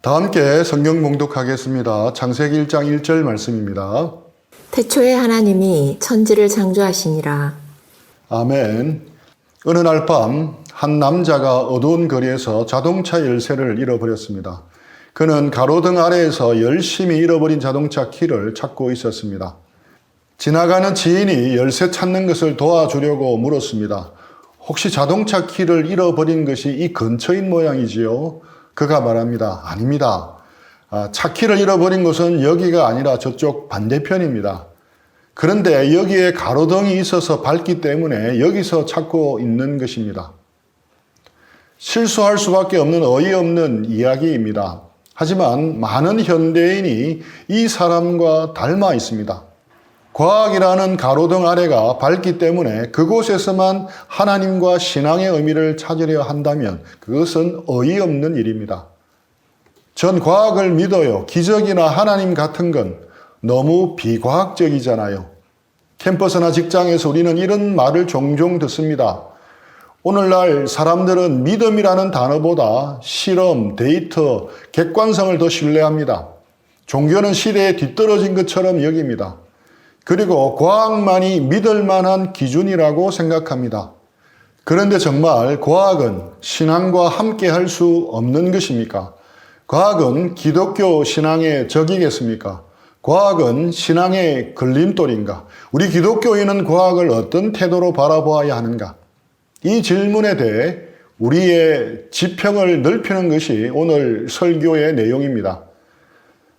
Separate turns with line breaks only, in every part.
다 함께 성경 봉독하겠습니다. 창세기 1장 1절 말씀입니다.
태초에 하나님이 천지를 창조하시니라.
아멘. 어느 날 밤 한 남자가 어두운 거리에서 자동차 열쇠를 잃어버렸습니다. 그는 가로등 아래에서 열심히 잃어버린 자동차 키를 찾고 있었습니다. 지나가는 지인이 열쇠 찾는 것을 도와주려고 물었습니다. 혹시 자동차 키를 잃어버린 것이 이 근처인 모양이지요? 그가 말합니다. 아닙니다. 차 키를 잃어버린 곳은 여기가 아니라 저쪽 반대편입니다. 그런데 여기에 가로등이 있어서 밝기 때문에 여기서 찾고 있는 것입니다. 실수할 수밖에 없는 어이없는 이야기입니다. 하지만 많은 현대인이 이 사람과 닮아 있습니다. 과학이라는 가로등 아래가 밝기 때문에 그곳에서만 하나님과 신앙의 의미를 찾으려 한다면 그것은 어이없는 일입니다. 전 과학을 믿어요. 기적이나 하나님 같은 건 너무 비과학적이잖아요. 캠퍼스나 직장에서 우리는 이런 말을 종종 듣습니다. 오늘날 사람들은 믿음이라는 단어보다 실험, 데이터, 객관성을 더 신뢰합니다. 종교는 시대에 뒤떨어진 것처럼 여깁니다. 그리고 과학만이 믿을 만한 기준이라고 생각합니다. 그런데 정말 과학은 신앙과 함께 할 수 없는 것입니까? 과학은 기독교 신앙의 적이겠습니까? 과학은 신앙의 걸림돌인가? 우리 기독교인은 과학을 어떤 태도로 바라보아야 하는가? 이 질문에 대해 우리의 지평을 넓히는 것이 오늘 설교의 내용입니다.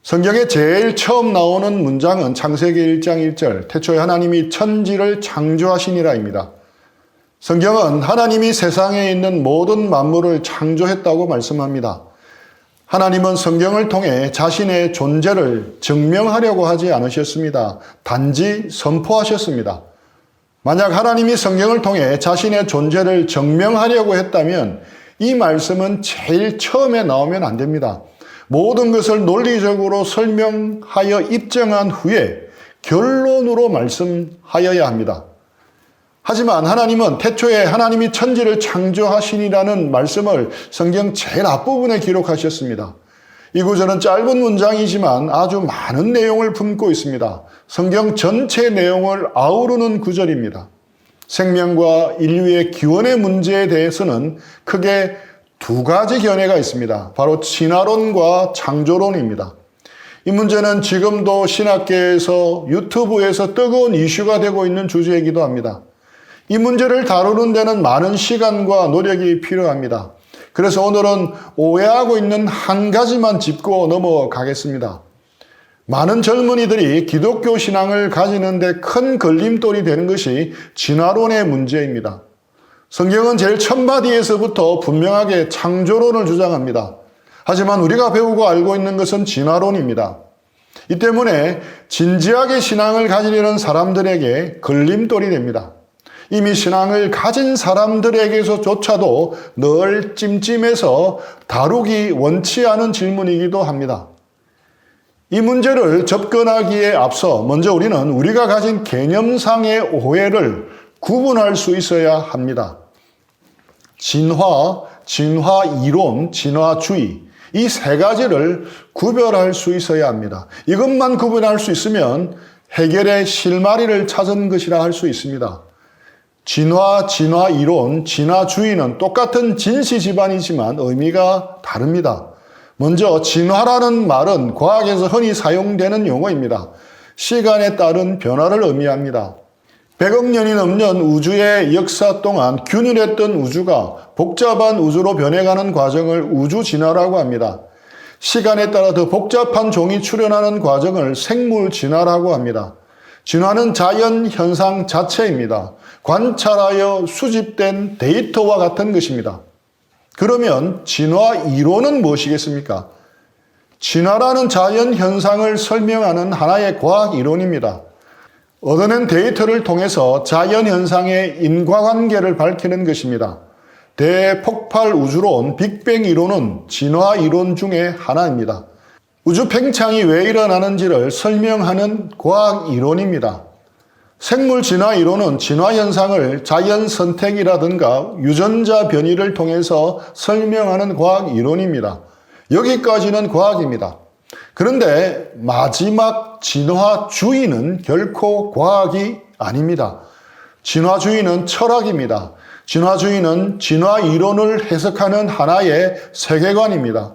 성경에 제일 처음 나오는 문장은 창세기 1장 1절 태초에 하나님이 천지를 창조하시니라입니다. 성경은 하나님이 세상에 있는 모든 만물을 창조했다고 말씀합니다. 하나님은 성경을 통해 자신의 존재를 증명하려고 하지 않으셨습니다. 단지 선포하셨습니다. 만약 하나님이 성경을 통해 자신의 존재를 증명하려고 했다면 이 말씀은 제일 처음에 나오면 안 됩니다. 모든 것을 논리적으로 설명하여 입증한 후에 결론으로 말씀하여야 합니다. 하지만 하나님은 태초에 하나님이 천지를 창조하시니라는 말씀을 성경 제일 앞부분에 기록하셨습니다. 이 구절은 짧은 문장이지만 아주 많은 내용을 품고 있습니다. 성경 전체 내용을 아우르는 구절입니다. 생명과 인류의 기원의 문제에 대해서는 크게 두 가지 견해가 있습니다. 바로 진화론과 창조론입니다. 이 문제는 지금도 신학계에서 유튜브에서 뜨거운 이슈가 되고 있는 주제이기도 합니다. 이 문제를 다루는 데는 많은 시간과 노력이 필요합니다. 그래서 오늘은 오해하고 있는 한 가지만 짚고 넘어가겠습니다. 많은 젊은이들이 기독교 신앙을 가지는 데 큰 걸림돌이 되는 것이 진화론의 문제입니다. 성경은 제일 첫 마디에서부터 분명하게 창조론을 주장합니다. 하지만 우리가 배우고 알고 있는 것은 진화론입니다. 이 때문에 진지하게 신앙을 가지려는 사람들에게 걸림돌이 됩니다. 이미 신앙을 가진 사람들에게서조차도 늘 찜찜해서 다루기 원치 않은 질문이기도 합니다. 이 문제를 접근하기에 앞서 먼저 우리는 우리가 가진 개념상의 오해를 구분할 수 있어야 합니다. 진화 이론, 진화주의 이 세 가지를 구별할 수 있어야 합니다. 이것만 구분할 수 있으면 해결의 실마리를 찾은 것이라 할 수 있습니다. 진화 이론, 진화주의는 똑같은 진시 집안이지만 의미가 다릅니다. 먼저 진화라는 말은 과학에서 흔히 사용되는 용어입니다. 시간에 따른 변화를 의미합니다. 100억 년이 넘는 우주의 역사 동안 균일했던 우주가 복잡한 우주로 변해가는 과정을 우주 진화라고 합니다. 시간에 따라 더 복잡한 종이 출현하는 과정을 생물 진화라고 합니다. 진화는 자연 현상 자체입니다. 관찰하여 수집된 데이터와 같은 것입니다. 그러면 진화 이론은 무엇이겠습니까? 진화라는 자연 현상을 설명하는 하나의 과학 이론입니다. 얻어낸 데이터를 통해서 자연 현상의 인과관계를 밝히는 것입니다. 대폭발 우주론, 빅뱅 이론은 진화 이론 중에 하나입니다. 우주 팽창이 왜 일어나는지를 설명하는 과학 이론입니다. 생물 진화 이론은 진화 현상을 자연 선택이라든가 유전자 변이를 통해서 설명하는 과학 이론입니다. 여기까지는 과학입니다. 그런데 마지막 진화주의는 결코 과학이 아닙니다. 진화주의는 철학입니다. 진화주의는 진화 이론을 해석하는 하나의 세계관입니다.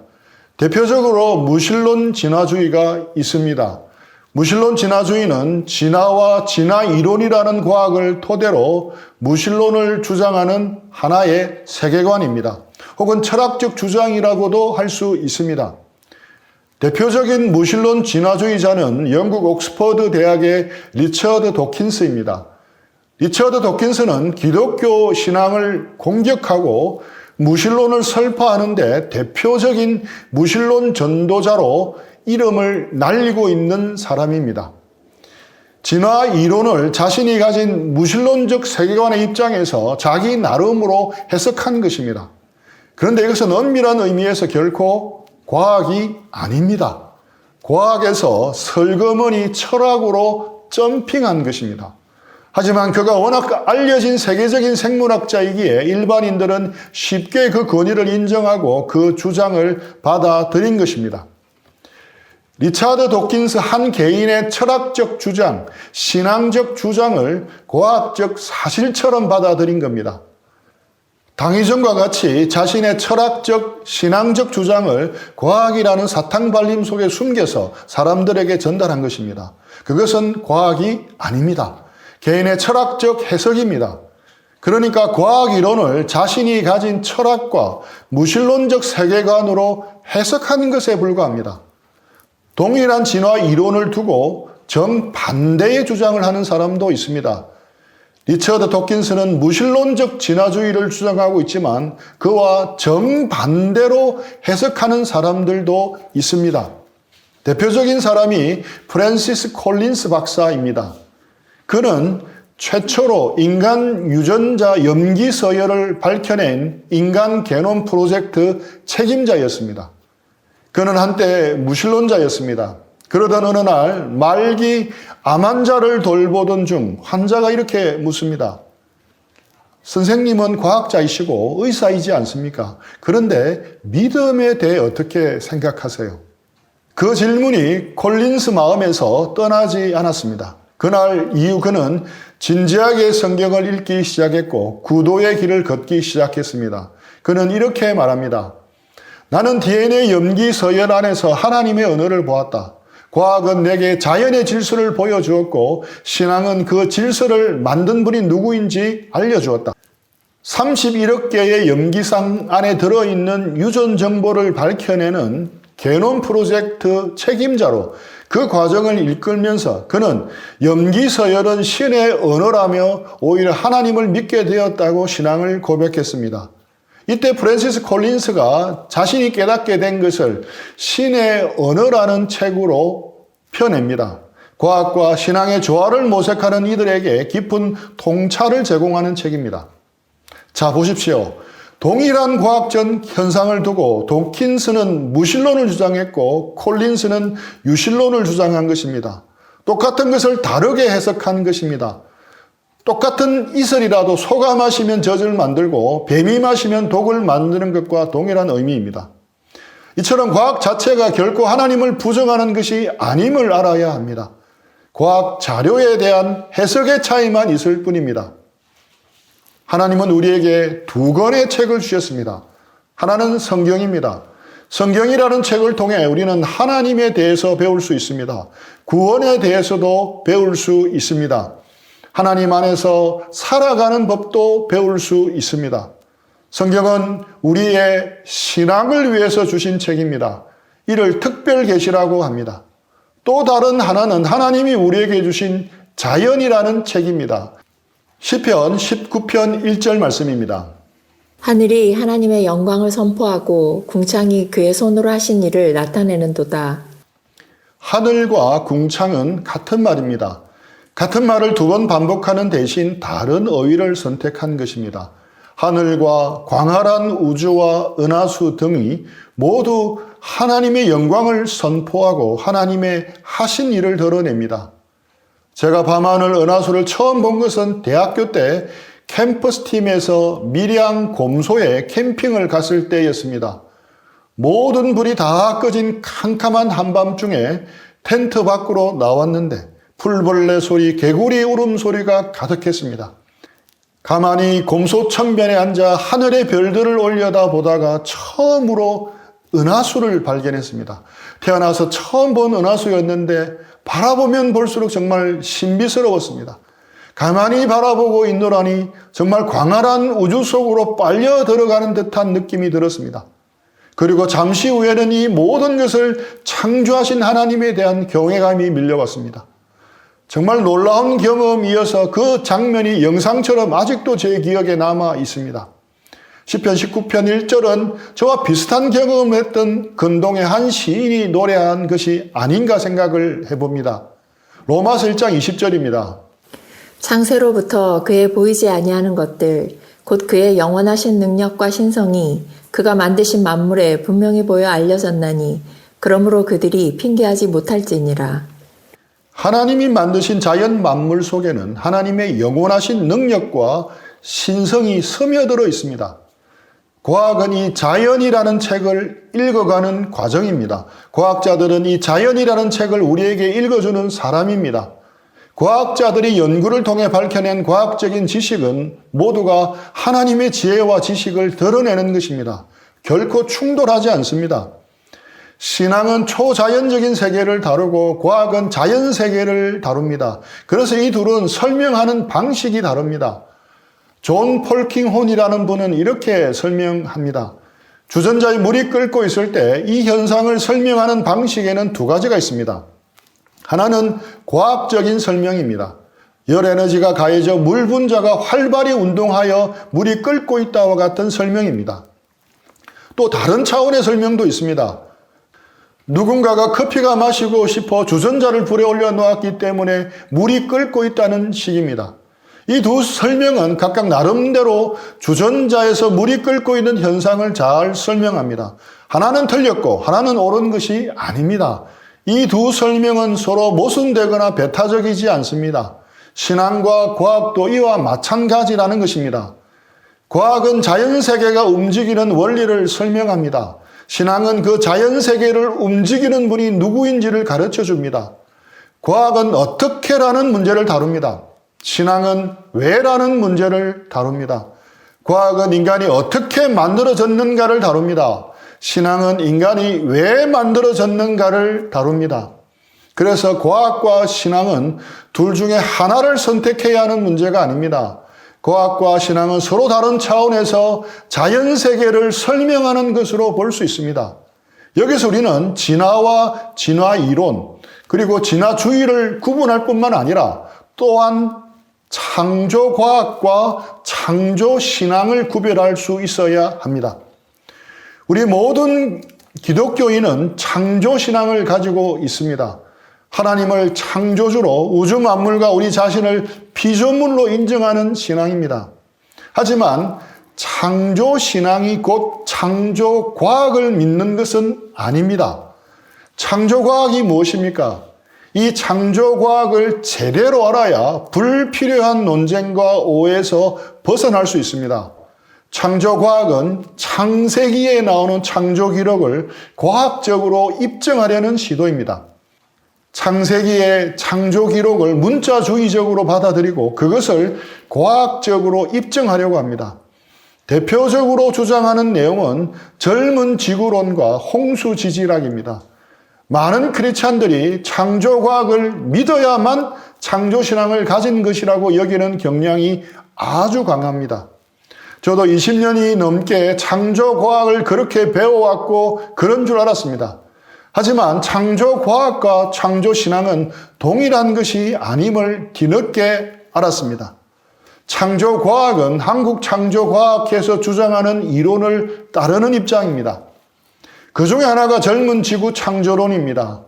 대표적으로 무신론 진화주의가 있습니다. 무신론 진화주의는 진화와 진화 이론이라는 과학을 토대로 무신론을 주장하는 하나의 세계관입니다. 혹은 철학적 주장이라고도 할 수 있습니다. 대표적인 무신론 진화주의자는 영국 옥스퍼드 대학의 리처드 도킨스입니다. 리처드 도킨스는 기독교 신앙을 공격하고 무신론을 설파하는데 대표적인 무신론 전도자로 이름을 날리고 있는 사람입니다. 진화 이론을 자신이 가진 무신론적 세계관의 입장에서 자기 나름으로 해석한 것입니다. 그런데 이것은 엄밀한 의미에서 결코 과학이 아닙니다. 과학에서 설거머니 철학으로 점핑한 것입니다. 하지만 그가 워낙 알려진 세계적인 생물학자이기에 일반인들은 쉽게 그 권위를 인정하고 그 주장을 받아들인 것입니다. 리차드 도킨스 한 개인의 철학적 주장, 신앙적 주장을 과학적 사실처럼 받아들인 겁니다. 당위전과 같이 자신의 철학적, 신앙적 주장을 과학이라는 사탕발림 속에 숨겨서 사람들에게 전달한 것입니다. 그것은 과학이 아닙니다. 개인의 철학적 해석입니다. 그러니까 과학 이론을 자신이 가진 철학과 무신론적 세계관으로 해석하는 것에 불과합니다. 동일한 진화 이론을 두고 정반대의 주장을 하는 사람도 있습니다. 리처드 도킨스는 무신론적 진화주의를 주장하고 있지만 그와 정반대로 해석하는 사람들도 있습니다. 대표적인 사람이 프랜시스 콜린스 박사입니다. 그는 최초로 인간 유전자 염기 서열을 밝혀낸 인간 게놈 프로젝트 책임자였습니다. 그는 한때 무신론자였습니다. 그러던 어느 날 말기 암 환자를 돌보던 중 환자가 이렇게 묻습니다. 선생님은 과학자이시고 의사이지 않습니까? 그런데 믿음에 대해 어떻게 생각하세요? 그 질문이 콜린스 마음에서 떠나지 않았습니다. 그날 이후 그는 진지하게 성경을 읽기 시작했고 구도의 길을 걷기 시작했습니다. 그는 이렇게 말합니다. 나는 DNA 염기 서열 안에서 하나님의 언어를 보았다. 과학은 내게 자연의 질서를 보여주었고 신앙은 그 질서를 만든 분이 누구인지 알려주었다. 31억 개의 염기상 안에 들어있는 유전 정보를 밝혀내는 게놈 프로젝트 책임자로 그 과정을 이끌면서 그는 염기 서열은 신의 언어라며 오히려 하나님을 믿게 되었다고 신앙을 고백했습니다. 이때 프랜시스 콜린스가 자신이 깨닫게 된 것을 신의 언어라는 책으로 펴냅니다. 과학과 신앙의 조화를 모색하는 이들에게 깊은 통찰을 제공하는 책입니다. 자, 보십시오. 동일한 과학적 현상을 두고 도킨스는 무신론을 주장했고 콜린스는 유신론을 주장한 것입니다. 똑같은 것을 다르게 해석한 것입니다. 똑같은 이슬이라도 소가 마시면 젖을 만들고 뱀이 마시면 독을 만드는 것과 동일한 의미입니다. 이처럼 과학 자체가 결코 하나님을 부정하는 것이 아님을 알아야 합니다. 과학 자료에 대한 해석의 차이만 있을 뿐입니다. 하나님은 우리에게 두 권의 책을 주셨습니다. 하나는 성경입니다. 성경이라는 책을 통해 우리는 하나님에 대해서 배울 수 있습니다. 구원에 대해서도 배울 수 있습니다. 하나님 안에서 살아가는 법도 배울 수 있습니다. 성경은 우리의 신앙을 위해서 주신 책입니다. 이를 특별계시라고 합니다. 또 다른 하나는 하나님이 우리에게 주신 자연이라는 책입니다. 시편 19편 1절 말씀입니다.
하늘이 하나님의 영광을 선포하고 궁창이 그의 손으로 하신 일을 나타내는도다.
하늘과 궁창은 같은 말입니다. 같은 말을 두 번 반복하는 대신 다른 어휘를 선택한 것입니다. 하늘과 광활한 우주와 은하수 등이 모두 하나님의 영광을 선포하고 하나님의 하신 일을 드러냅니다. 제가 밤하늘 은하수를 처음 본 것은 대학교 때 캠퍼스 팀에서 밀양 곰소에 캠핑을 갔을 때였습니다. 모든 불이 다 꺼진 캄캄한 한밤중에 텐트 밖으로 나왔는데 풀벌레 소리, 개구리 울음소리가 가득했습니다. 가만히 곰소천변에 앉아 하늘의 별들을 올려다보다가 처음으로 은하수를 발견했습니다. 태어나서 처음 본 은하수였는데 바라보면 볼수록 정말 신비스러웠습니다. 가만히 바라보고 있노라니 정말 광활한 우주 속으로 빨려 들어가는 듯한 느낌이 들었습니다. 그리고 잠시 후에는 이 모든 것을 창조하신 하나님에 대한 경외감이 밀려왔습니다. 정말 놀라운 경험이어서 그 장면이 영상처럼 아직도 제 기억에 남아 있습니다. 시편 19편 1절은 저와 비슷한 경험을 했던 근동의 한 시인이 노래한 것이 아닌가 생각을 해봅니다. 로마서 1장 20절입니다.
창세로부터 그의 보이지 아니하는 것들 곧 그의 영원하신 능력과 신성이 그가 만드신 만물에 분명히 보여 알려졌나니 그러므로 그들이 핑계하지 못할지니라.
하나님이 만드신 자연 만물 속에는 하나님의 영원하신 능력과 신성이 스며들어 있습니다. 과학은 이 자연이라는 책을 읽어가는 과정입니다. 과학자들은 이 자연이라는 책을 우리에게 읽어주는 사람입니다. 과학자들이 연구를 통해 밝혀낸 과학적인 지식은 모두가 하나님의 지혜와 지식을 드러내는 것입니다. 결코 충돌하지 않습니다. 신앙은 초자연적인 세계를 다루고 과학은 자연 세계를 다룹니다. 그래서 이 둘은 설명하는 방식이 다릅니다. 존 폴킹혼이라는 분은 이렇게 설명합니다. 주전자에 물이 끓고 있을 때 이 현상을 설명하는 방식에는 두 가지가 있습니다. 하나는 과학적인 설명입니다. 열에너지가 가해져 물 분자가 활발히 운동하여 물이 끓고 있다와 같은 설명입니다. 또 다른 차원의 설명도 있습니다. 누군가가 커피가 마시고 싶어 주전자를 불에 올려놓았기 때문에 물이 끓고 있다는 식입니다. 이 두 설명은 각각 나름대로 주전자에서 물이 끓고 있는 현상을 잘 설명합니다. 하나는 틀렸고 하나는 옳은 것이 아닙니다. 이 두 설명은 서로 모순되거나 배타적이지 않습니다. 신앙과 과학도 이와 마찬가지라는 것입니다. 과학은 자연세계가 움직이는 원리를 설명합니다. 신앙은 그 자연세계를 움직이는 분이 누구인지를 가르쳐 줍니다. 과학은 어떻게라는 문제를 다룹니다. 신앙은 왜라는 문제를 다룹니다. 과학은 인간이 어떻게 만들어졌는가를 다룹니다. 신앙은 인간이 왜 만들어졌는가를 다룹니다. 그래서 과학과 신앙은 둘 중에 하나를 선택해야 하는 문제가 아닙니다. 과학과 신앙은 서로 다른 차원에서 자연세계를 설명하는 것으로 볼 수 있습니다. 여기서 우리는 진화와 진화이론, 그리고 진화주의를 구분할 뿐만 아니라 또한 창조과학과 창조신앙을 구별할 수 있어야 합니다. 우리 모든 기독교인은 창조신앙을 가지고 있습니다. 하나님을 창조주로 우주 만물과 우리 자신을 피조물로 인정하는 신앙입니다. 하지만 창조신앙이 곧 창조과학을 믿는 것은 아닙니다. 창조과학이 무엇입니까? 이 창조과학을 제대로 알아야 불필요한 논쟁과 오해에서 벗어날 수 있습니다. 창조과학은 창세기에 나오는 창조 기록을 과학적으로 입증하려는 시도입니다. 창세기의 창조 기록을 문자주의적으로 받아들이고 그것을 과학적으로 입증하려고 합니다. 대표적으로 주장하는 내용은 젊은 지구론과 홍수지질학입니다. 많은 크리스찬들이 창조과학을 믿어야만 창조신앙을 가진 것이라고 여기는 경향이 아주 강합니다. 저도 20년이 넘게 창조과학을 그렇게 배워왔고 그런 줄 알았습니다. 하지만 창조과학과 창조신앙은 동일한 것이 아님을 뒤늦게 알았습니다. 창조과학은 한국창조과학회에서 주장하는 이론을 따르는 입장입니다. 그 중에 하나가 젊은 지구 창조론입니다.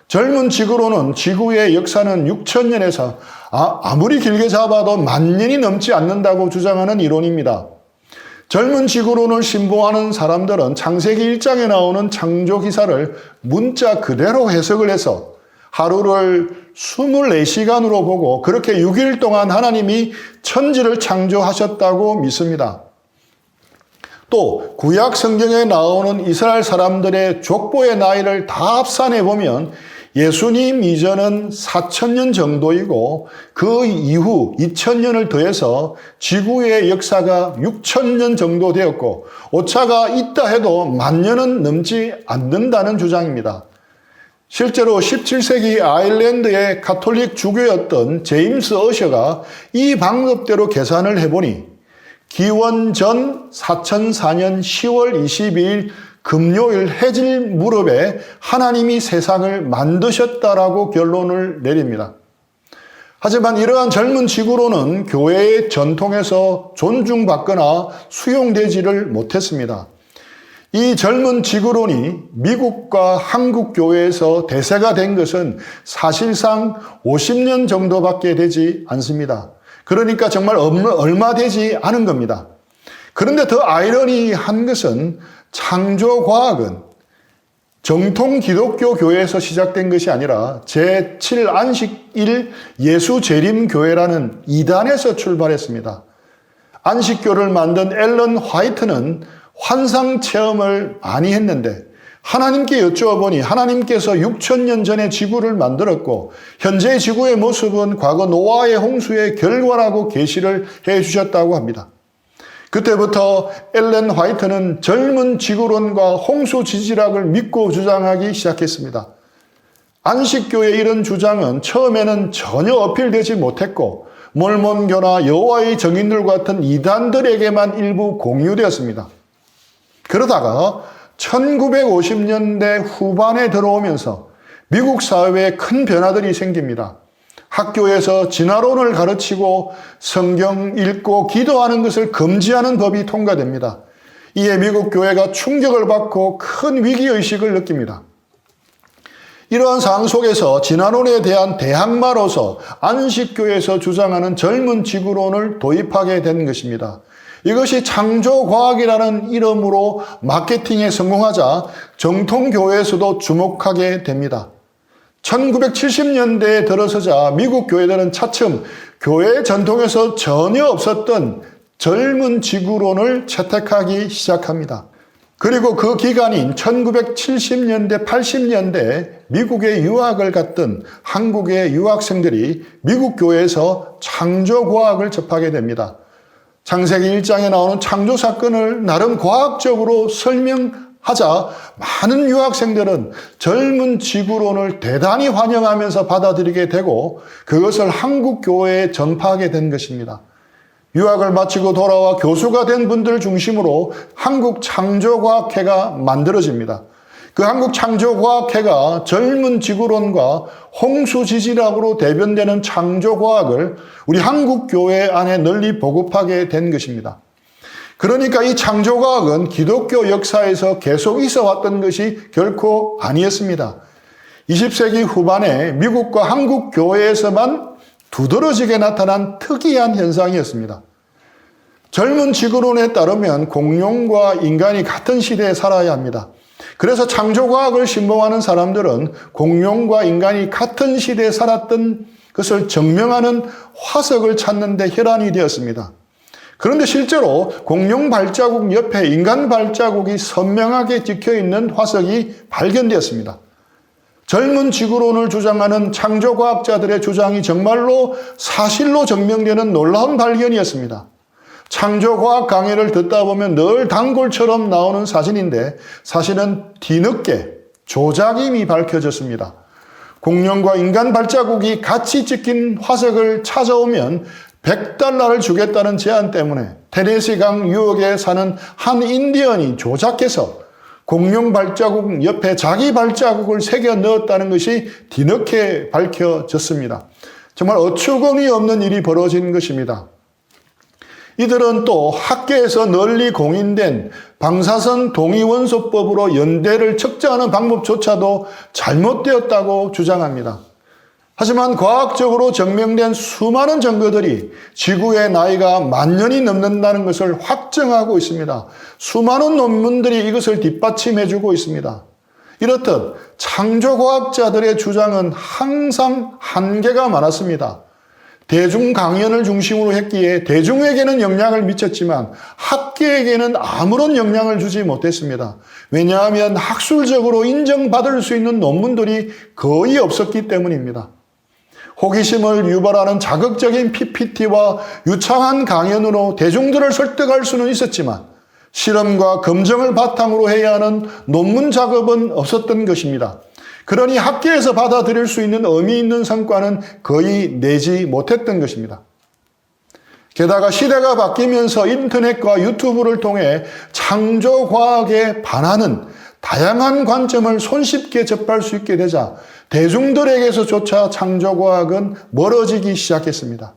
젊은 지구론은 지구의 역사는 6,000년에서 아무리 길게 잡아도 10,000년이 넘지 않는다고 주장하는 이론입니다. 젊은 지구론을 신봉하는 사람들은 창세기 1장에 나오는 창조 기사를 문자 그대로 해석을 해서 하루를 24시간으로 보고 그렇게 6일 동안 하나님이 천지를 창조하셨다고 믿습니다. 또 구약 성경에 나오는 이스라엘 사람들의 족보의 나이를 다 합산해 보면 예수님 이전은 4,000년 정도이고 그 이후 2,000년을 더해서 지구의 역사가 6,000년 정도 되었고 오차가 있다 해도 10,000년은 넘지 않는다는 주장입니다. 실제로 17세기 아일랜드의 가톨릭 주교였던 제임스 어셔가 이 방법대로 계산을 해보니 기원 전 4004년 10월 22일 금요일 해질 무렵에 하나님이 세상을 만드셨다라고 결론을 내립니다. 하지만 이러한 젊은 지구로는 교회의 전통에서 존중받거나 수용되지를 못했습니다. 이 젊은 지구론이 미국과 한국 교회에서 대세가 된 것은 사실상 50년 정도밖에 되지 않습니다. 그러니까 정말 얼마 되지 않은 겁니다. 그런데 더 아이러니한 것은 창조과학은 정통 기독교 교회에서 시작된 것이 아니라 제7안식일 예수재림교회라는 이단에서 출발했습니다. 안식교를 만든 앨런 화이트는 환상 체험을 많이 했는데 하나님께 여쭈어보니 하나님께서 6,000년 전에 지구를 만들었고 현재의 지구의 모습은 과거 노아의 홍수의 결과라고 계시를 해주셨다고 합니다. 그때부터 앨런 화이트는 젊은 지구론과 홍수 지질학을 믿고 주장하기 시작했습니다. 안식교의 이런 주장은 처음에는 전혀 어필되지 못했고 몰몬교나 여호와의 증인들 같은 이단들에게만 일부 공유되었습니다. 그러다가 1950년대 후반에 들어오면서 미국 사회에 큰 변화들이 생깁니다. 학교에서 진화론을 가르치고 성경 읽고 기도하는 것을 금지하는 법이 통과됩니다. 이에 미국 교회가 충격을 받고 큰 위기의식을 느낍니다. 이러한 상황 속에서 진화론에 대한 대항마로서 안식교에서 주장하는 젊은 지구론을 도입하게 된 것입니다. 이것이 창조과학이라는 이름으로 마케팅에 성공하자 정통교회에서도 주목하게 됩니다. 1970년대에 들어서자 미국 교회들은 차츰 교회 전통에서 전혀 없었던 젊은 지구론을 채택하기 시작합니다. 그리고 그 기간인 1970년대, 80년대 미국에 유학을 갔던 한국의 유학생들이 미국 교회에서 창조과학을 접하게 됩니다. 창세기 1장에 나오는 창조 사건을 나름 과학적으로 설명하자 많은 유학생들은 젊은 지구론을 대단히 환영하면서 받아들이게 되고 그것을 한국 교회에 전파하게 된 것입니다. 유학을 마치고 돌아와 교수가 된 분들 중심으로 한국창조과학회가 만들어집니다. 그 한국창조과학회가 젊은 지구론과 홍수지질학으로 대변되는 창조과학을 우리 한국교회 안에 널리 보급하게 된 것입니다. 그러니까 이 창조과학은 기독교 역사에서 계속 있어 왔던 것이 결코 아니었습니다. 20세기 후반에 미국과 한국 교회에서만 두드러지게 나타난 특이한 현상이었습니다. 젊은 지구론에 따르면 공룡과 인간이 같은 시대에 살아야 합니다. 그래서 창조과학을 신봉하는 사람들은 공룡과 인간이 같은 시대에 살았던 것을 증명하는 화석을 찾는 데 혈안이 되었습니다. 그런데 실제로 공룡 발자국 옆에 인간 발자국이 선명하게 찍혀있는 화석이 발견되었습니다. 젊은 지구론을 주장하는 창조과학자들의 주장이 정말로 사실로 증명되는 놀라운 발견이었습니다. 창조과학 강의를 듣다 보면 늘 단골처럼 나오는 사진인데 사실은 뒤늦게 조작임이 밝혀졌습니다. 공룡과 인간 발자국이 같이 찍힌 화석을 찾아오면 $100를 주겠다는 제안 때문에 테네시 강 유역에 사는 한 인디언이 조작해서 공룡 발자국 옆에 자기 발자국을 새겨 넣었다는 것이 뒤늦게 밝혀졌습니다. 정말 어처구니 없는 일이 벌어진 것입니다. 이들은 또 학계에서 널리 공인된 방사선 동위원소법으로 연대를 측정하는 방법조차도 잘못되었다고 주장합니다. 하지만 과학적으로 증명된 수많은 증거들이 지구의 나이가 10,000년이 넘는다는 것을 확증하고 있습니다. 수많은 논문들이 이것을 뒷받침해주고 있습니다. 이렇듯 창조과학자들의 주장은 항상 한계가 많았습니다. 대중 강연을 중심으로 했기에 대중에게는 영향을 미쳤지만 학계에게는 아무런 영향을 주지 못했습니다. 왜냐하면 학술적으로 인정받을 수 있는 논문들이 거의 없었기 때문입니다. 호기심을 유발하는 자극적인 PPT와 유창한 강연으로 대중들을 설득할 수는 있었지만 실험과 검증을 바탕으로 해야 하는 논문 작업은 없었던 것입니다. 그러니 학계에서 받아들일 수 있는 의미 있는 성과는 거의 내지 못했던 것입니다. 게다가 시대가 바뀌면서 인터넷과 유튜브를 통해 창조과학에 반하는 다양한 관점을 손쉽게 접할 수 있게 되자 대중들에게서조차 창조과학은 멀어지기 시작했습니다.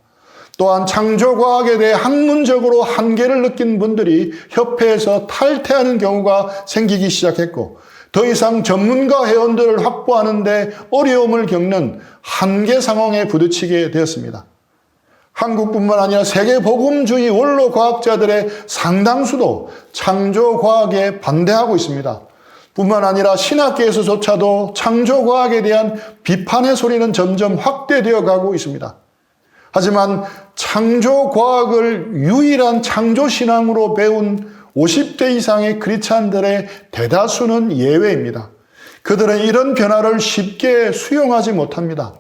또한 창조과학에 대해 학문적으로 한계를 느낀 분들이 협회에서 탈퇴하는 경우가 생기기 시작했고 더 이상 전문가 회원들을 확보하는 데 어려움을 겪는 한계 상황에 부딪히게 되었습니다. 한국뿐만 아니라 세계 복음주의 원로 과학자들의 상당수도 창조과학에 반대하고 있습니다. 뿐만 아니라 신학계에서조차도 창조과학에 대한 비판의 소리는 점점 확대되어 가고 있습니다. 하지만 창조과학을 유일한 창조신앙으로 배운 50대 이상의 크리스찬들의 대다수는 예외입니다. 그들은 이런 변화를 쉽게 수용하지 못합니다.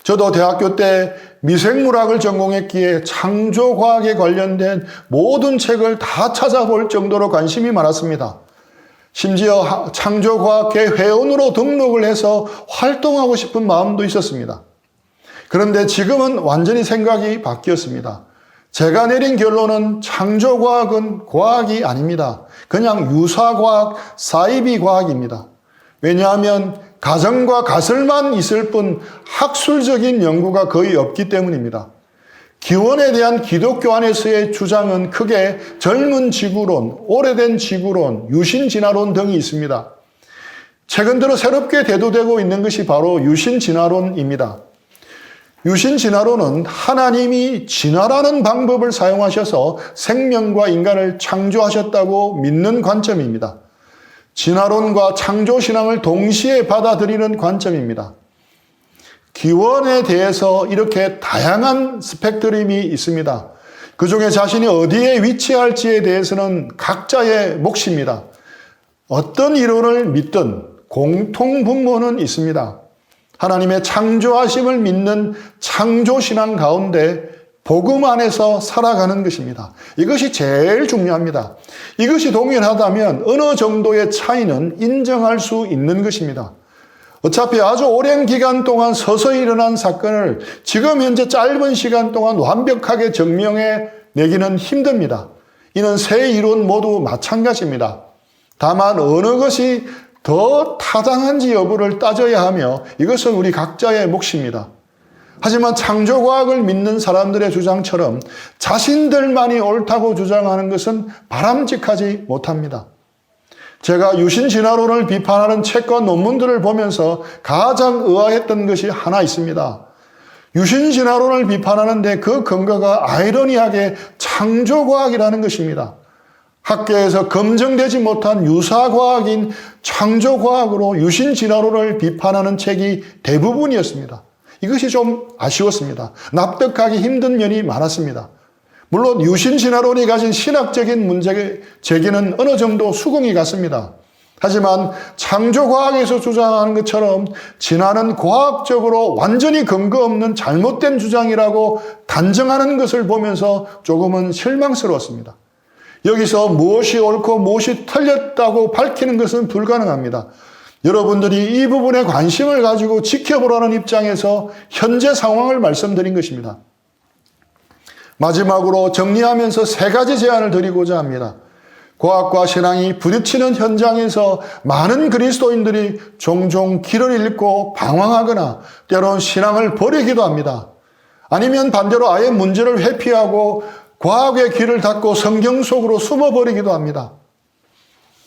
저도 대학교 때 미생물학을 전공했기에 창조과학에 관련된 모든 책을 다 찾아볼 정도로 관심이 많았습니다. 심지어 창조과학회 회원으로 등록을 해서 활동하고 싶은 마음도 있었습니다. 그런데 지금은 완전히 생각이 바뀌었습니다. 제가 내린 결론은 창조과학은 과학이 아닙니다. 그냥 유사과학, 사이비과학입니다. 왜냐하면 가정과 가설만 있을 뿐 학술적인 연구가 거의 없기 때문입니다. 기원에 대한 기독교 안에서의 주장은 크게 젊은 지구론, 오래된 지구론, 유신진화론 등이 있습니다. 최근 들어 새롭게 대두되고 있는 것이 바로 유신진화론입니다. 유신진화론은 하나님이 진화라는 방법을 사용하셔서 생명과 인간을 창조하셨다고 믿는 관점입니다. 진화론과 창조신앙을 동시에 받아들이는 관점입니다. 기원에 대해서 이렇게 다양한 스펙트럼이 있습니다. 그중에 자신이 어디에 위치할지에 대해서는 각자의 몫입니다. 어떤 이론을 믿든 공통분모는 있습니다. 하나님의 창조하심을 믿는 창조신앙 가운데 복음 안에서 살아가는 것입니다. 이것이 제일 중요합니다. 이것이 동일하다면 어느 정도의 차이는 인정할 수 있는 것입니다. 어차피 아주 오랜 기간 동안 서서히 일어난 사건을 지금 현재 짧은 시간 동안 완벽하게 증명해 내기는 힘듭니다. 이는 세 이론 모두 마찬가지입니다. 다만 어느 것이 더 타당한지 여부를 따져야 하며 이것은 우리 각자의 몫입니다. 하지만 창조과학을 믿는 사람들의 주장처럼 자신들만이 옳다고 주장하는 것은 바람직하지 못합니다. 제가 유신진화론을 비판하는 책과 논문들을 보면서 가장 의아했던 것이 하나 있습니다. 유신진화론을 비판하는데 그 근거가 아이러니하게 창조과학이라는 것입니다. 학계에서 검증되지 못한 유사과학인 창조과학으로 유신진화론을 비판하는 책이 대부분이었습니다. 이것이 좀 아쉬웠습니다. 납득하기 힘든 면이 많았습니다. 물론 유신진화론이 가진 신학적인 문제 제기는 어느 정도 수긍이 갔습니다. 하지만 창조과학에서 주장하는 것처럼 진화는 과학적으로 완전히 근거 없는 잘못된 주장이라고 단정하는 것을 보면서 조금은 실망스러웠습니다. 여기서 무엇이 옳고 무엇이 틀렸다고 밝히는 것은 불가능합니다. 여러분들이 이 부분에 관심을 가지고 지켜보라는 입장에서 현재 상황을 말씀드린 것입니다. 마지막으로 정리하면서 세 가지 제안을 드리고자 합니다. 과학과 신앙이 부딪히는 현장에서 많은 그리스도인들이 종종 길을 잃고 방황하거나 때론 신앙을 버리기도 합니다. 아니면 반대로 아예 문제를 회피하고 과학의 길을 닫고 성경 속으로 숨어버리기도 합니다.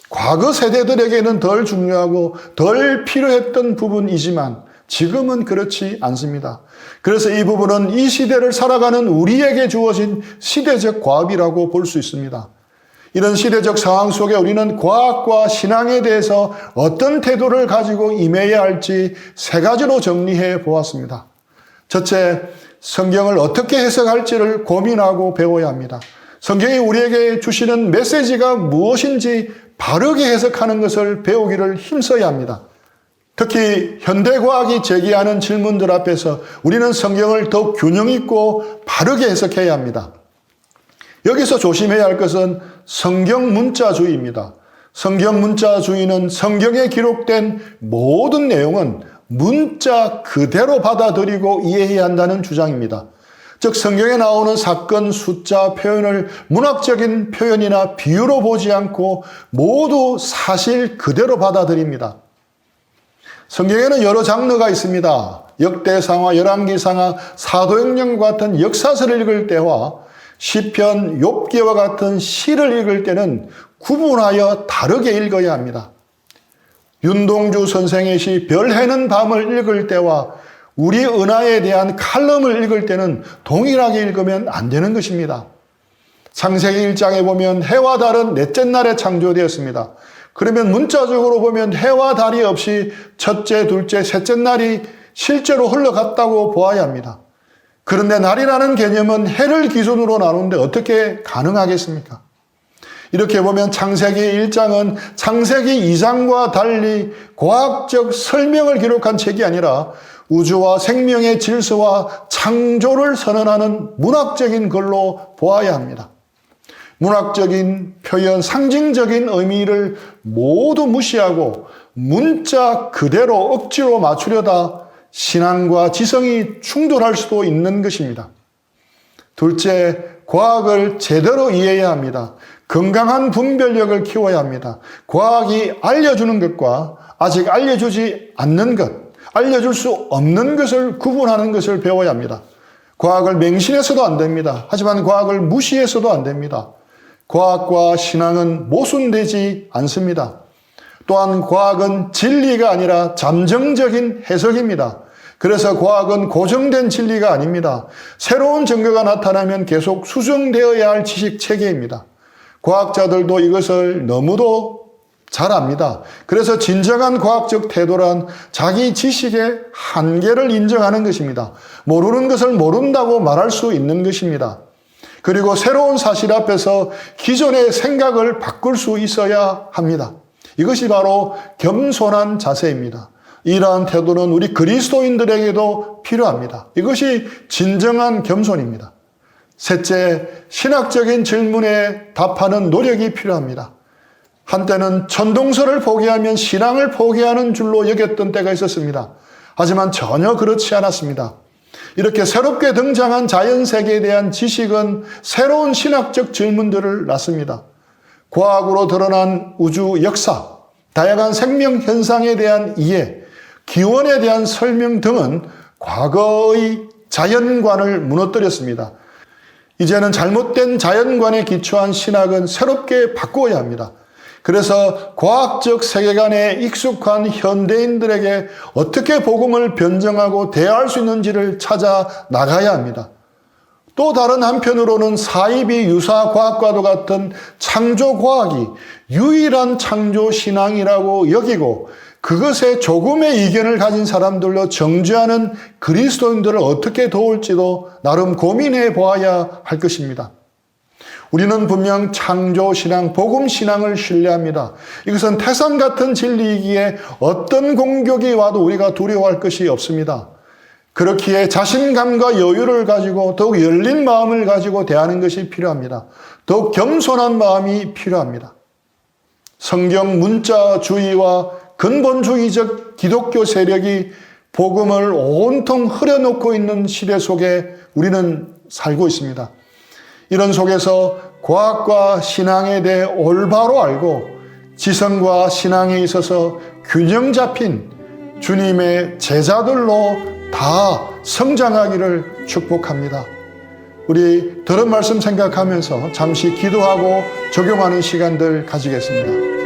과거 세대들에게는 덜 중요하고 덜 필요했던 부분이지만 지금은 그렇지 않습니다. 그래서 이 부분은 이 시대를 살아가는 우리에게 주어진 시대적 과업이라고 볼 수 있습니다. 이런 시대적 상황 속에 우리는 과학과 신앙에 대해서 어떤 태도를 가지고 임해야 할지 세 가지로 정리해 보았습니다. 첫째, 성경을 어떻게 해석할지를 고민하고 배워야 합니다. 성경이 우리에게 주시는 메시지가 무엇인지 바르게 해석하는 것을 배우기를 힘써야 합니다. 특히 현대과학이 제기하는 질문들 앞에서 우리는 성경을 더욱 균형 있고 바르게 해석해야 합니다. 여기서 조심해야 할 것은 성경 문자주의입니다. 성경 문자주의는 성경에 기록된 모든 내용은 문자 그대로 받아들이고 이해해야 한다는 주장입니다. 즉 성경에 나오는 사건, 숫자, 표현을 문학적인 표현이나 비유로 보지 않고 모두 사실 그대로 받아들입니다. 성경에는 여러 장르가 있습니다. 역대상하, 열왕기상하, 사도행전과 같은 역사서를 읽을 때와 시편, 욥기와 같은 시를 읽을 때는 구분하여 다르게 읽어야 합니다. 윤동주 선생의 시 별 해는 밤을 읽을 때와 우리 은하에 대한 칼럼을 읽을 때는 동일하게 읽으면 안 되는 것입니다. 창세기 1장에 보면 해와 달은 넷째 날에 창조되었습니다. 그러면 문자적으로 보면 해와 달이 없이 첫째, 둘째, 셋째 날이 실제로 흘러갔다고 보아야 합니다. 그런데 날이라는 개념은 해를 기준으로 나누는데 어떻게 가능하겠습니까? 이렇게 보면 창세기 1장은 창세기 2장과 달리 과학적 설명을 기록한 책이 아니라 우주와 생명의 질서와 창조를 선언하는 문학적인 글로 보아야 합니다. 문학적인 표현, 상징적인 의미를 모두 무시하고 문자 그대로 억지로 맞추려다 신앙과 지성이 충돌할 수도 있는 것입니다. 둘째, 과학을 제대로 이해해야 합니다. 건강한 분별력을 키워야 합니다. 과학이 알려주는 것과 아직 알려주지 않는 것, 알려줄 수 없는 것을 구분하는 것을 배워야 합니다. 과학을 맹신해서도 안 됩니다. 하지만 과학을 무시해서도 안 됩니다. 과학과 신앙은 모순되지 않습니다. 또한 과학은 진리가 아니라 잠정적인 해석입니다. 그래서 과학은 고정된 진리가 아닙니다. 새로운 증거가 나타나면 계속 수정되어야 할 지식 체계입니다. 과학자들도 이것을 너무도 잘 압니다. 그래서 진정한 과학적 태도란 자기 지식의 한계를 인정하는 것입니다. 모르는 것을 모른다고 말할 수 있는 것입니다. 그리고 새로운 사실 앞에서 기존의 생각을 바꿀 수 있어야 합니다. 이것이 바로 겸손한 자세입니다. 이러한 태도는 우리 그리스도인들에게도 필요합니다. 이것이 진정한 겸손입니다. 셋째, 신학적인 질문에 답하는 노력이 필요합니다. 한때는 천동설을 포기하면 신앙을 포기하는 줄로 여겼던 때가 있었습니다. 하지만 전혀 그렇지 않았습니다. 이렇게 새롭게 등장한 자연세계에 대한 지식은 새로운 신학적 질문들을 낳습니다. 과학으로 드러난 우주 역사, 다양한 생명 현상에 대한 이해, 기원에 대한 설명 등은 과거의 자연관을 무너뜨렸습니다. 이제는 잘못된 자연관에 기초한 신학은 새롭게 바꾸어야 합니다. 그래서 과학적 세계관에 익숙한 현대인들에게 어떻게 복음을 변증하고 대화할 수 있는지를 찾아 나가야 합니다. 또 다른 한편으로는 사이비 유사과학과도 같은 창조과학이 유일한 창조신앙이라고 여기고 그것에 조금의 이견을 가진 사람들로 정죄하는 그리스도인들을 어떻게 도울지도 나름 고민해 보아야 할 것입니다. 우리는 분명 창조신앙, 복음신앙을 신뢰합니다. 이것은 태산 같은 진리이기에 어떤 공격이 와도 우리가 두려워할 것이 없습니다. 그렇기에 자신감과 여유를 가지고 더욱 열린 마음을 가지고 대하는 것이 필요합니다. 더욱 겸손한 마음이 필요합니다. 성경 문자주의와 근본주의적 기독교 세력이 복음을 온통 흐려놓고 있는 시대 속에 우리는 살고 있습니다. 이런 속에서 과학과 신앙에 대해 올바로 알고 지성과 신앙에 있어서 균형 잡힌 주님의 제자들로 다 성장하기를 축복합니다. 우리 들은 말씀 생각하면서 잠시 기도하고 적용하는 시간들 가지겠습니다.